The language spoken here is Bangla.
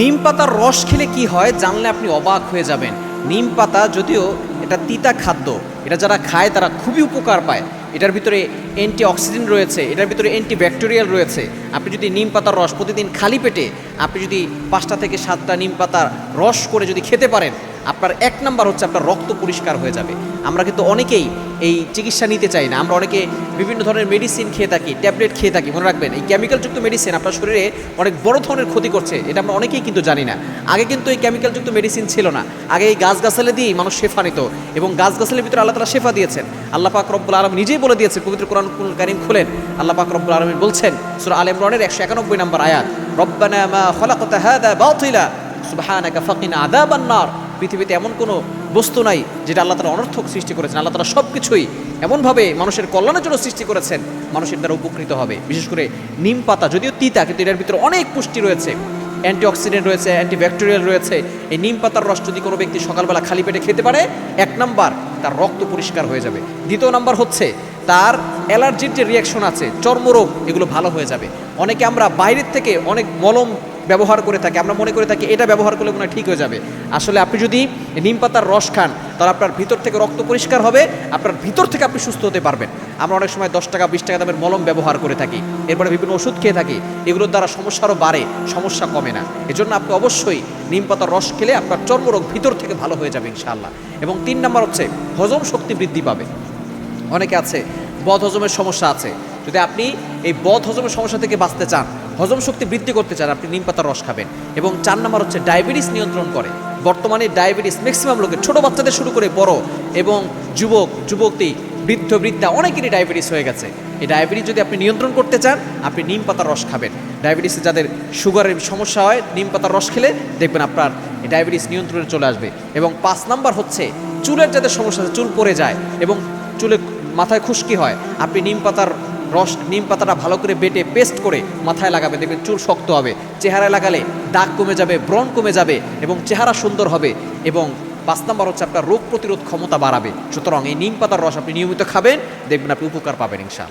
নিম পাতার রস খেলে কি হয় জানলে আপনি অবাক হয়ে যাবেন। নিম পাতা যদিও এটা তিতা খাদ্য, এটা যারা খায় তারা খুবই উপকার পায়। এটার ভিতরে অ্যান্টি অক্সিডেন্ট রয়েছে, এটার ভিতরে অ্যান্টি ব্যাকটেরিয়াল রয়েছে। আপনি যদি নিম পাতার রস প্রতিদিন খালি পেটে আপনি যদি 5টা থেকে 7টা নিম পাতার রস করে যদি খেতে পারেন, আপনার 1 নাম্বার হচ্ছে আপনার রক্ত পরিষ্কার হয়ে যাবে। আমরা কিন্তু অনেকেই এই চিকিৎসা নিতে চাই না, আমরা অনেকে বিভিন্ন ধরনের মেডিসিন খেয়ে থাকি, ট্যাবলেট খেয়ে থাকি। মনে রাখবেন এই কেমিক্যালযুক্ত মেডিসিন আপনার শরীরে অনেক বড় ধরনের ক্ষতি করছে, এটা আমরা অনেকেই কিন্তু জানি না। আগে কিন্তু এই কেমিক্যালযুক্ত মেডিসিন ছিল না, আগে এই গাছগাছালি দিয়েই মানুষ শেফা নিত, এবং গাছগাছালির ভিতরে আল্লাহ তাআলা শেফা দিয়েছেন। আল্লাহ পাক রব্বুল আলামিন নিজেই বলে দিয়েছেন, পবিত্র কোরআনুল কারীম খুলেন আল্লাহ পাক রব্বুল আলামিন বলছেন সূরা আলে ইমরানের 191 নম্বর আয়াত, রব্বানা মা খালাকতা হাযা বাতিলা সুবহানাকা ফাকিনা আযাবান নার। পৃথিবীতে এমন কোনো বস্তু নাই যেটা আল্লাহ তাআলা অনর্থক সৃষ্টি করেছেন। আল্লাহ তাআলা সব কিছুই এমনভাবে মানুষের কল্যাণের জন্য সৃষ্টি করেছেন, মানুষের দ্বারা উপকৃত হবে। বিশেষ করে নিম পাতা যদিও তিতা, কিন্তু এটার ভিতরে অনেক পুষ্টি রয়েছে, অ্যান্টিঅক্সিডেন্ট রয়েছে, অ্যান্টিব্যাকটেরিয়াল রয়েছে। এই নিম পাতার রস যদি কোনো ব্যক্তি সকালবেলা খালি পেটে খেতে পারে, 1 নাম্বার তার রক্ত পরিষ্কার হয়ে যাবে। 2 নাম্বার হচ্ছে তার অ্যালার্জির যে রিয়াকশন আছে, চর্মরোগ, এগুলো ভালো হয়ে যাবে। অনেকে আমরা বাইরের থেকে অনেক মলম ব্যবহার করে থাকি, আমরা মনে করে থাকি এটা ব্যবহার করলে মনে হয় ঠিক হয়ে যাবে। আসলে আপনি যদি নিম পাতার রস খান তাহলে আপনার ভিতর থেকে রক্ত পরিষ্কার হবে, আপনার ভিতর থেকে আপনি সুস্থ হতে পারবেন। আমরা অনেক সময় 10 টাকা 20 টাকা দামের মলম ব্যবহার করে থাকি, এরপরে বিভিন্ন ওষুধ খেয়ে থাকি, এগুলোর দ্বারা সমস্যা আরও বাড়ে, সমস্যা কমে না। এজন্য আপনি অবশ্যই নিম পাতার রস খেলে আপনার চর্মরোগ ভিতর থেকে ভালো হয়ে যাবে ইনশাআল্লাহ। এবং 3 নাম্বার হচ্ছে হজম শক্তি বৃদ্ধি পাবে। অনেকে আছে বদ হজমের সমস্যা আছে, যদি আপনি এই বদ হজমের সমস্যা থেকে বাঁচতে চান, হজম শক্তি বৃদ্ধি করতে চান, আপনি নিম পাতার রস খাবেন। এবং 4 নাম্বার হচ্ছে ডায়াবেটিস নিয়ন্ত্রণ করে। বর্তমানে ডায়াবেটিস ম্যাক্সিমাম লোকের, ছোটো বাচ্চাদের শুরু করে বড় এবং যুবক যুবতী, বৃদ্ধ বৃদ্ধা, অনেকেরই ডায়াবেটিস হয়ে গেছে। এই ডায়াবেটিস যদি আপনি নিয়ন্ত্রণ করতে চান, আপনি নিম পাতার রস খাবেন। ডায়াবেটিসে যাদের সুগারের সমস্যা হয়, নিম পাতার রস খেলে দেখবেন আপনার এই ডায়াবেটিস নিয়ন্ত্রণে চলে আসবে। এবং 5 নাম্বার হচ্ছে চুলের যাদের সমস্যা আছে, চুল পড়ে যায় এবং চুলে মাথায় খুশকি হয়, আপনি নিম পাতার রস, নিম পাতাটা ভালো করে বেটে পেস্ট করে মাথায় লাগাবে, দেখবেন চুল শক্ত হবে। চেহারায় লাগালে দাগ কমে যাবে, ব্রণ কমে যাবে এবং চেহারা সুন্দর হবে। এবং 5 নাম্বার হচ্ছে আপনার রোগ প্রতিরোধ ক্ষমতা বাড়াবে। সুতরাং এই নিম পাতার রস আপনি নিয়মিত খাবেন, দেখবেন আপনি উপকার পাবেন ইনশাআল্লাহ।